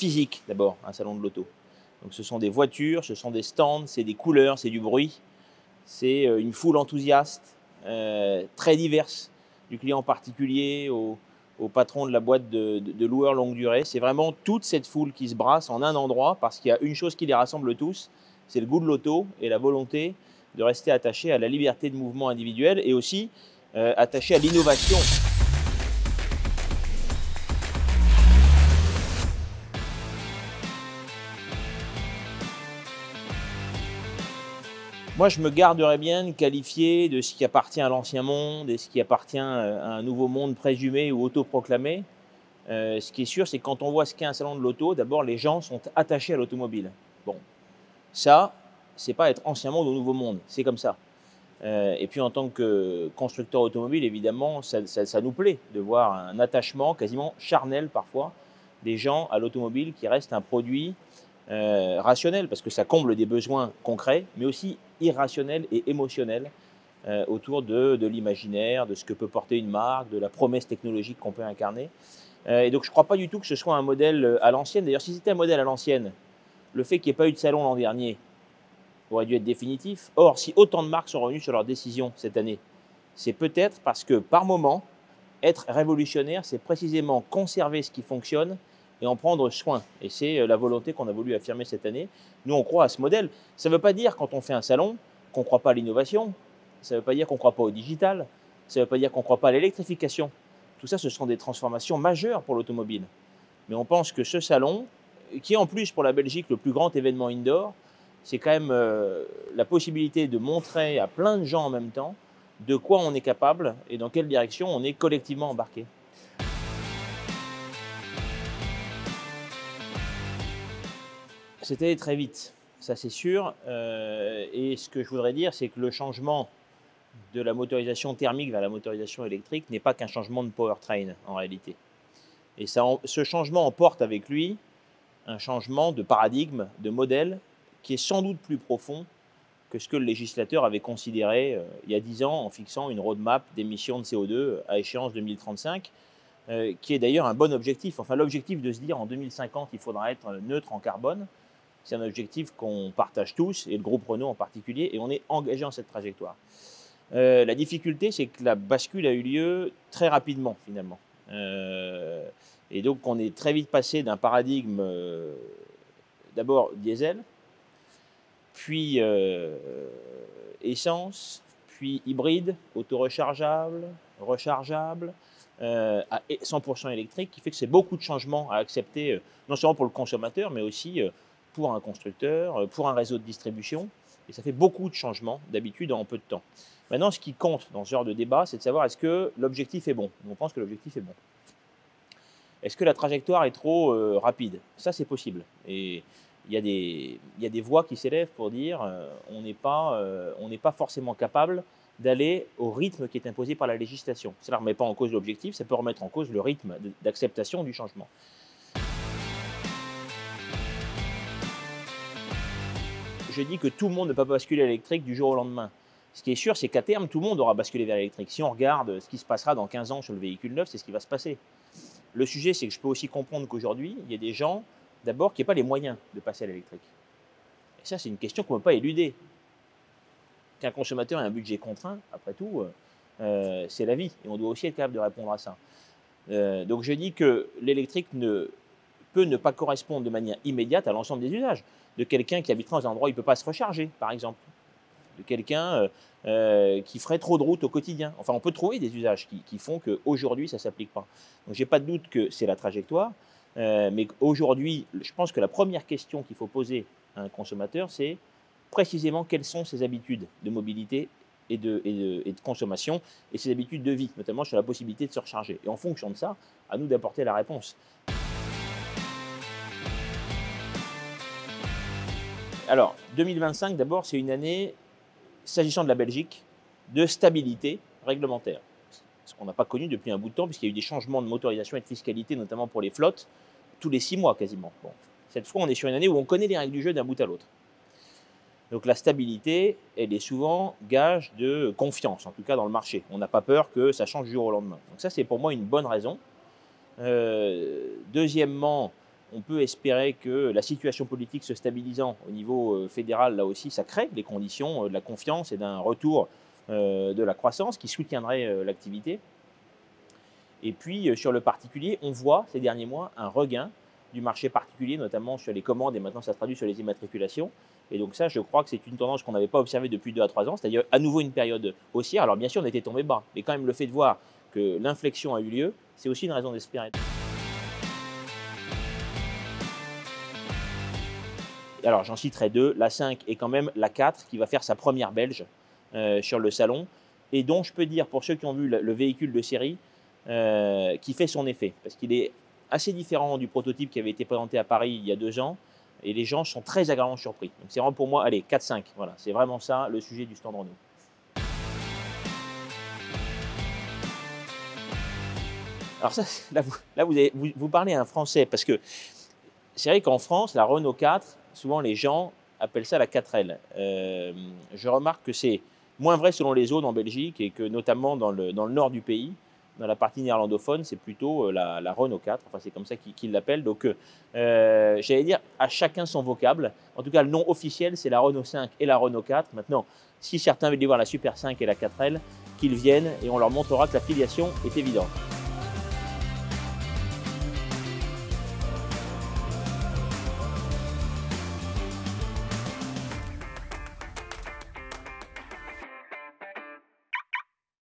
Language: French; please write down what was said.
physique d'abord, un salon de l'auto. Donc ce sont des voitures, ce sont des stands, c'est des couleurs, c'est du bruit, c'est une foule enthousiaste, très diverse, du client particulier au patron de la boîte de loueurs longue durée. C'est vraiment toute cette foule qui se brasse en un endroit parce qu'il y a une chose qui les rassemble tous, c'est le goût de l'auto et la volonté de rester attaché à la liberté de mouvement individuelle et aussi attaché à l'innovation. Moi, je me garderais bien de qualifier de ce qui appartient à l'ancien monde et ce qui appartient à un nouveau monde présumé ou autoproclamé. Ce qui est sûr, c'est que quand on voit ce qu'est un salon de l'auto, d'abord, les gens sont attachés à l'automobile. Bon, ça, c'est pas être ancien monde ou nouveau monde, c'est comme ça. Et puis, en tant que constructeur automobile, évidemment, ça nous plaît de voir un attachement quasiment charnel parfois des gens à l'automobile qui reste un produit rationnel, parce que ça comble des besoins concrets, mais aussi irrationnels et émotionnels autour de l'imaginaire, de ce que peut porter une marque, de la promesse technologique qu'on peut incarner. Et donc, je ne crois pas du tout que ce soit un modèle à l'ancienne. D'ailleurs, si c'était un modèle à l'ancienne, le fait qu'il n'y ait pas eu de salon l'an dernier aurait dû être définitif. Or, si autant de marques sont revenues sur leurs décisions cette année, c'est peut-être parce que, par moment, être révolutionnaire, c'est précisément conserver ce qui fonctionne et en prendre soin. Et c'est la volonté qu'on a voulu affirmer cette année. Nous, on croit à ce modèle. Ça ne veut pas dire, quand on fait un salon, qu'on ne croit pas à l'innovation. Ça ne veut pas dire qu'on ne croit pas au digital. Ça ne veut pas dire qu'on ne croit pas à l'électrification. Tout ça, ce sont des transformations majeures pour l'automobile. Mais on pense que ce salon, qui est en plus pour la Belgique le plus grand événement indoor, c'est quand même la possibilité de montrer à plein de gens en même temps de quoi on est capable et dans quelle direction on est collectivement embarqué. C'est allé très vite, ça c'est sûr. Et ce que je voudrais dire, c'est que le changement de la motorisation thermique vers la motorisation électrique n'est pas qu'un changement de powertrain en réalité. Et ce changement emporte avec lui un changement de paradigme, de modèle, qui est sans doute plus profond que ce que le législateur avait considéré il y a 10 ans en fixant une roadmap d'émissions de CO2 à échéance 2035, qui est d'ailleurs un bon objectif. Enfin, l'objectif de se dire en 2050, il faudra être neutre en carbone, c'est un objectif qu'on partage tous, et le groupe Renault en particulier, et on est engagé dans cette trajectoire. La difficulté, c'est que la bascule a eu lieu très rapidement, finalement. Et donc, on est très vite passé d'un paradigme d'abord diesel, puis essence, puis hybride, auto-rechargeable, rechargeable, à 100% électrique, qui fait que c'est beaucoup de changements à accepter, non seulement pour le consommateur, mais aussi pour un constructeur, pour un réseau de distribution. Et ça fait beaucoup de changements, d'habitude, en peu de temps. Maintenant, ce qui compte dans ce genre de débat, c'est de savoir est-ce que l'objectif est bon. On pense que l'objectif est bon. Est-ce que la trajectoire est trop rapide? Ça, c'est possible. Et il y a des voix qui s'élèvent pour dire on n'est pas forcément capable d'aller au rythme qui est imposé par la législation. Cela ne remet pas en cause l'objectif, ça peut remettre en cause le rythme d'acceptation du changement. Je dis que tout le monde ne peut pas basculer à l'électrique du jour au lendemain. Ce qui est sûr, c'est qu'à terme, tout le monde aura basculé vers l'électrique. Si on regarde ce qui se passera dans 15 ans sur le véhicule neuf, c'est ce qui va se passer. Le sujet, c'est que je peux aussi comprendre qu'aujourd'hui, il y a des gens, d'abord, qui n'ont pas les moyens de passer à l'électrique. Et ça, c'est une question qu'on ne peut pas éluder. Qu'un consommateur ait un budget contraint, après tout, c'est la vie. Et on doit aussi être capable de répondre à ça. Donc je dis que l'électrique peut ne pas correspondre de manière immédiate à l'ensemble des usages. De quelqu'un qui habiterait dans un endroit où il ne peut pas se recharger, par exemple. De quelqu'un qui ferait trop de route au quotidien. Enfin, on peut trouver des usages qui font qu'aujourd'hui, ça ne s'applique pas. Donc, je n'ai pas de doute que c'est la trajectoire. Mais aujourd'hui, je pense que la première question qu'il faut poser à un consommateur, c'est précisément quelles sont ses habitudes de mobilité et de consommation et ses habitudes de vie, notamment sur la possibilité de se recharger. Et en fonction de ça, à nous d'apporter la réponse. Alors, 2025, d'abord, c'est une année, s'agissant de la Belgique, de stabilité réglementaire. Ce qu'on n'a pas connu depuis un bout de temps, puisqu'il y a eu des changements de motorisation et de fiscalité, notamment pour les flottes, tous les 6 mois quasiment. Bon. Cette fois, on est sur une année où on connaît les règles du jeu d'un bout à l'autre. Donc la stabilité, elle est souvent gage de confiance, en tout cas dans le marché. On n'a pas peur que ça change du jour au lendemain. Donc ça, c'est pour moi une bonne raison. Deuxièmement, On peut espérer que la situation politique se stabilisant au niveau fédéral, là aussi, ça crée les conditions de la confiance et d'un retour de la croissance qui soutiendrait l'activité. Et puis sur le particulier, on voit ces derniers mois un regain du marché particulier, notamment sur les commandes, et maintenant ça se traduit sur les immatriculations. Et donc ça, je crois que c'est une tendance qu'on n'avait pas observée depuis 2 à 3 ans, c'est-à-dire à nouveau une période haussière. Alors bien sûr, on était tombé bas, mais quand même le fait de voir que l'inflexion a eu lieu, c'est aussi une raison d'espérer. Alors j'en citerai 2, la 5 et quand même la 4 qui va faire sa première belge sur le salon, et dont je peux dire, pour ceux qui ont vu le véhicule de série, qui fait son effet, parce qu'il est assez différent du prototype qui avait été présenté à Paris il y a 2 ans, et les gens sont très agréablement surpris. Donc c'est vraiment pour moi, allez, 4-5, voilà, c'est vraiment ça le sujet du stand Renault. Alors ça, là vous parlez à un Français, parce que c'est vrai qu'en France, la Renault 4, souvent les gens appellent ça la 4L. Je remarque que c'est moins vrai selon les zones en Belgique, et que notamment dans le nord du pays, dans la partie néerlandophone, c'est plutôt la Renault 4, enfin c'est comme ça qu'ils l'appellent. Donc j'allais dire, à chacun son vocable. En tout cas, le nom officiel, c'est la Renault 5 et la Renault 4. Maintenant, si certains veulent aller voir la Super 5 et la 4L, qu'ils viennent et on leur montrera que la filiation est évidente.